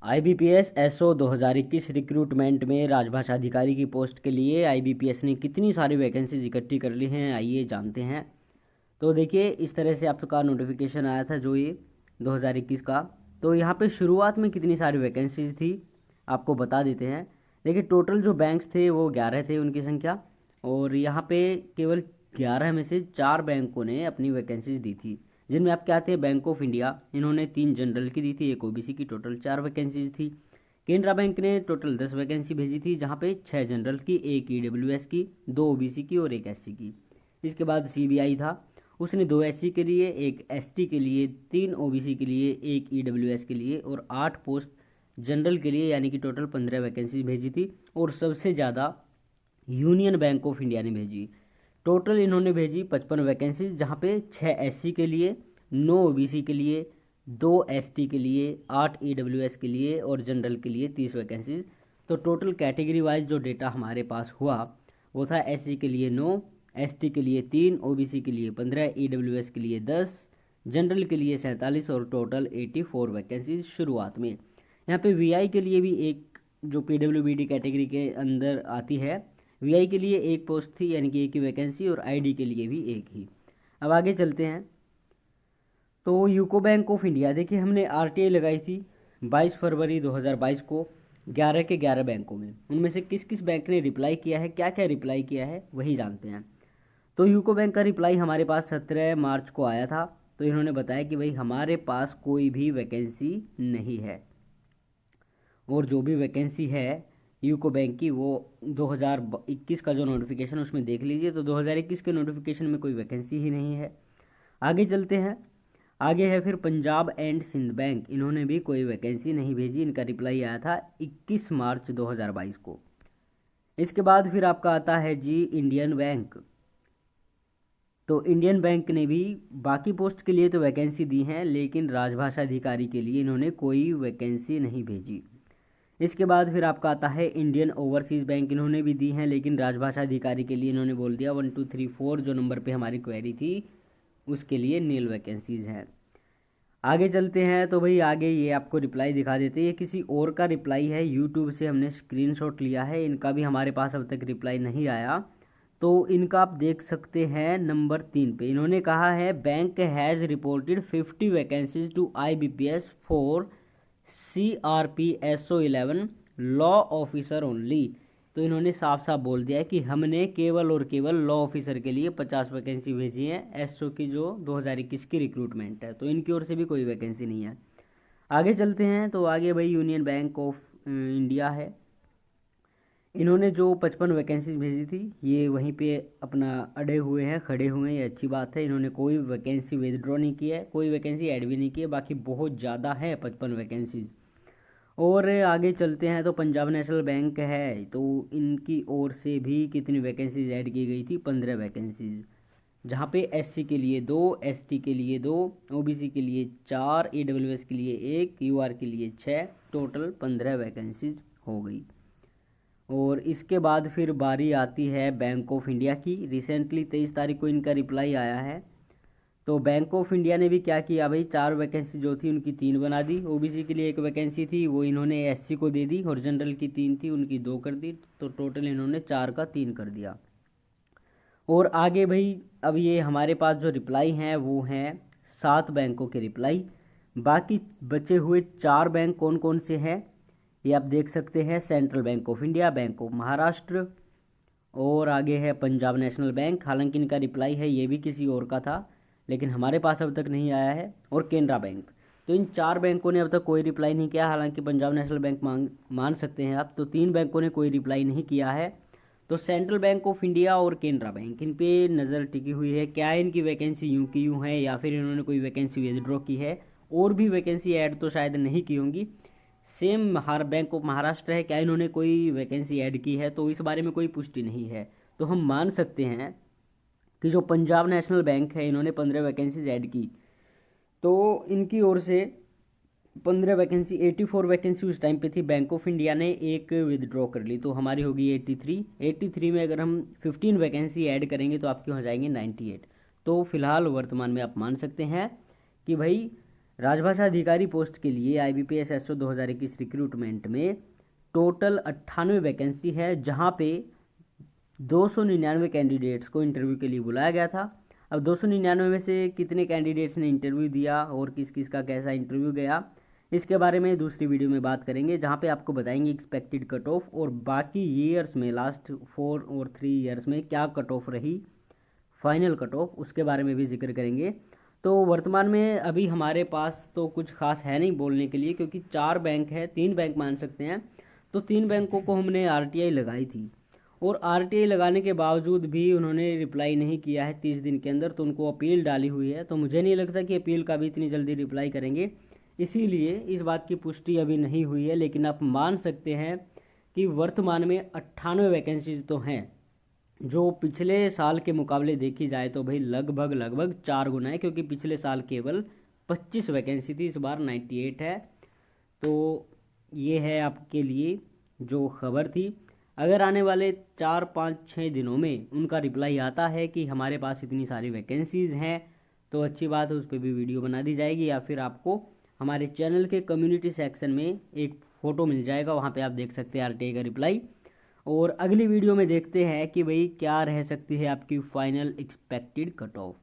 IBPS SO 2021 recruitment में राजभाषा अधिकारी की पोस्ट के लिए आईबीपीएस ने कितनी सारी वैकेंसीज इकट्ठी कर ली हैं, आइए जानते हैं। तो देखिए, इस तरह से आपका नोटिफिकेशन आया था जो ये 2021 का। तो यहाँ पे शुरुआत में कितनी सारी वैकेंसीज थी आपको बता देते हैं। देखिए, टोटल जो बैंक्स थे वो 11 थे उनकी संख्या, और यहाँ पे केवल 11 में से 4 बैंकों ने अपनी वैकेंसीज दी थी, जिनमें आप क्या आते हैं बैंक ऑफ इंडिया, इन्होंने 3 जनरल की दी थी, 1 ओबीसी की, टोटल 4 वैकेंसीज थी। केनरा बैंक ने टोटल 10 वैकेंसी भेजी थी, जहाँ पे 6 जनरल की, 1 ईडब्ल्यूएस की, 2 ओबीसी की और 1 एससी की। इसके बाद सीबीआई था, उसने 2 एससी के लिए, 1 एसटी के लिए, 3 ओबीसी के लिए, 1 ईडब्ल्यूएस के लिए और 8 पोस्ट जनरल के लिए, यानी कि टोटल 15 वैकेंसी भेजी थी। और सबसे ज़्यादा यूनियन बैंक ऑफ इंडिया ने भेजी। टोटल इन्होंने भेजी 55 वैकेंसी, जहाँ पे 6 एससी के लिए, 9 ओबीसी के लिए, 2 एसटी के लिए, 8 ईडब्ल्यूएस के लिए और जनरल के लिए 30 वैकेंसीज। तो टोटल कैटेगरी वाइज जो डेटा हमारे पास हुआ वो था एससी के लिए 9, एसटी के लिए 3, ओबीसी के लिए 15, ईडब्ल्यूएस के लिए 10, जनरल के लिए 47 और टोटल 84 वैकेंसीज शुरुआत में। यहाँ पे वीआई के लिए भी एक, जो पीडब्ल्यूबीडी कैटेगरी के अंदर आती है, वीआई के लिए 1 पोस्ट थी, यानी कि 1 ही वैकेंसी, और आईडी के लिए भी 1 ही। अब आगे चलते हैं। तो यूको बैंक ऑफ इंडिया, देखिए हमने आरटीआई लगाई थी 22 फरवरी 2022 को 11 के 11 बैंकों में। उनमें से किस किस बैंक ने रिप्लाई किया है, क्या क्या रिप्लाई किया है, वही जानते हैं। तो यूको बैंक का रिप्लाई हमारे पास 17 मार्च को आया था। तो इन्होंने बताया कि भाई हमारे पास कोई भी वैकेंसी नहीं है, और जो भी वैकेंसी है यूको बैंक की वो 2021 का जो नोटिफिकेशन उसमें देख लीजिए, तो 2021 के नोटिफिकेशन में कोई वैकेंसी ही नहीं है। आगे चलते हैं। आगे है फिर पंजाब एंड सिंध बैंक, इन्होंने भी कोई वैकेंसी नहीं भेजी, इनका रिप्लाई आया था 21 मार्च 2022 को। इसके बाद फिर आपका आता है जी इंडियन बैंक। तो इंडियन बैंक ने भी बाकी पोस्ट के लिए तो वैकेंसी दी हैं, लेकिन राजभाषा अधिकारी के लिए इन्होंने कोई वैकेंसी नहीं भेजी। इसके बाद फिर आपका आता है इंडियन ओवरसीज़ बैंक, इन्होंने भी दी हैं, लेकिन राजभाषा अधिकारी के लिए इन्होंने बोल दिया 1 2 3 4 जो नंबर पे हमारी क्वेरी थी उसके लिए नील वैकेंसीज हैं। आगे चलते हैं। तो भाई आगे ये आपको रिप्लाई दिखा देते हैं, ये किसी और का रिप्लाई है, यूट्यूब से हमने स्क्रीनशॉट लिया है, इनका भी हमारे पास अब तक रिप्लाई नहीं आया। तो इनका आप देख सकते हैं नंबर 3 पे, इन्होंने कहा है bank has reported 50 vacancies to IBPS for CRPSO 11 law officer only. तो इन्होंने साफ साफ बोल दिया है कि हमने केवल और केवल लॉ ऑफिसर के लिए 50 वैकेंसी भेजी है, एसओ की जो 2021 की रिक्रूटमेंट है, तो इनकी ओर से भी कोई वैकेंसी नहीं है। आगे चलते हैं। तो आगे भाई यूनियन बैंक ऑफ इंडिया है, इन्होंने जो 55 वैकेंसीज भेजी थी ये वहीं पे अपना अड़े हुए हैं, खड़े हुए हैं, ये अच्छी बात है। इन्होंने कोई वैकेंसी विदड्रॉ नहीं की है, कोई वैकेंसी ऐड भी नहीं की है, बाकी बहुत ज़्यादा है 55 वैकेंसीज। और आगे चलते हैं। तो पंजाब नेशनल बैंक है, तो इनकी ओर से भी कितनी वैकेंसीज ऐड की गई थी, 15 वैकेंसीज, जहाँ पे एससी के लिए 2, एसटी के लिए 2, ओबीसी के लिए 4, ईडब्ल्यूएस के लिए 1, यूआर के लिए 6, टोटल 15 वैकेंसीज हो गई। और इसके बाद फिर बारी आती है बैंक ऑफ इंडिया की। रिसेंटली 23 तारीख को इनका रिप्लाई आया है। तो बैंक ऑफ इंडिया ने भी क्या किया भाई, 4 वैकेंसी जो थी उनकी 3 बना दी, ओबीसी के लिए 1 वैकेंसी थी वो इन्होंने एससी को दे दी, और जनरल की 3 थी उनकी 2 कर दी, तो टोटल इन्होंने 4 का 3 कर दिया। और आगे भाई अब ये हमारे पास जो रिप्लाई हैं वो हैं 7 बैंकों के रिप्लाई। बाकी बचे हुए 4 बैंक कौन कौन से हैं ये आप देख सकते हैं, central bank of India, bank of Maharashtra, और आगे है पंजाब नेशनल बैंक। हालांकि इनका रिप्लाई है ये भी किसी और का था, लेकिन हमारे पास अब तक नहीं आया है, और केनरा बैंक। तो इन 4 बैंकों ने अब तक कोई रिप्लाई नहीं किया। हालांकि पंजाब नेशनल बैंक मान सकते हैं आप, तो 3 बैंकों ने कोई रिप्लाई नहीं किया है। तो सेंट्रल बैंक ऑफ इंडिया और केनरा बैंक, इन पे नज़र टिकी हुई है, क्या इनकी वैकेंसी यूं की यूं है, या फिर इन्होंने कोई वैकेंसी विदड्रॉ की है, और भी वैकेंसी ऐड तो शायद नहीं की होंगी। Same her bank of Maharashtra है, क्या इन्होंने कोई वैकेंसी ऐड की है, तो इस बारे में कोई पुष्टि नहीं है। तो हम मान सकते हैं कि जो पंजाब नेशनल बैंक है इन्होंने 15 वैकेंसीज ऐड की, तो इनकी ओर से 15 वैकेंसी, 84 वैकेंसी उस टाइम पे थी, बैंक ऑफ इंडिया ने 1 विदड्रॉ कर ली, तो हमारी होगी 83 में अगर हम 15 वैकेंसी ऐड करेंगे तो आपके हो जाएंगे 98। तो फिलहाल वर्तमान में आप मान सकते हैं कि भाई राजभाषा अधिकारी पोस्ट के लिए IBPS SO 2021 रिक्रूटमेंट में टोटल 98 वैकेंसी है, जहां पे 299 कैंडिडेट्स को इंटरव्यू के लिए बुलाया गया था। अब 299 में से कितने कैंडिडेट्स ने इंटरव्यू दिया और किस किस का कैसा इंटरव्यू गया, इसके बारे में दूसरी वीडियो में बात करेंगे, जहां पे आपको बताएंगे एक्सपेक्टेड कट ऑफ और बाकी ईयर्स में लास्ट 4 और 3 ईयर्स में क्या कट ऑफ रही, फाइनल कट ऑफ, उसके बारे में भी जिक्र करेंगे। तो वर्तमान में अभी हमारे पास तो कुछ खास है नहीं बोलने के लिए, क्योंकि 4 बैंक है, 3 बैंक मान सकते हैं। तो 3 बैंकों को हमने RTI लगाई थी और RTI लगाने के बावजूद भी उन्होंने रिप्लाई नहीं किया है 30 दिन के अंदर, तो उनको अपील डाली हुई है। तो मुझे नहीं लगता कि अपील का भी इतनी जल्दी रिप्लाई करेंगे, इसीलिए इस बात की पुष्टि अभी नहीं हुई है। लेकिन आप मान सकते हैं कि वर्तमान में 98 वैकेंसीज तो हैं, जो पिछले साल के मुकाबले देखी जाए तो भाई लगभग 4 गुना है, क्योंकि पिछले साल केवल 25 वैकेंसी थी, इस बार 98 है। तो ये है आपके लिए जो खबर थी। अगर आने वाले 4, 5, 6 दिनों में उनका रिप्लाई आता है कि हमारे पास इतनी सारी वैकेंसीज़ हैं, तो अच्छी बात है, उस पर भी वीडियो बना दी जाएगी, या फिर आपको हमारे चैनल के कम्युनिटी सेक्शन में एक फ़ोटो मिल जाएगा, वहाँ पे आप देख सकते हैं RTI का रिप्लाई। और अगली वीडियो में देखते हैं कि भाई क्या रह सकती है आपकी फाइनल एक्सपेक्टेड कट ऑफ।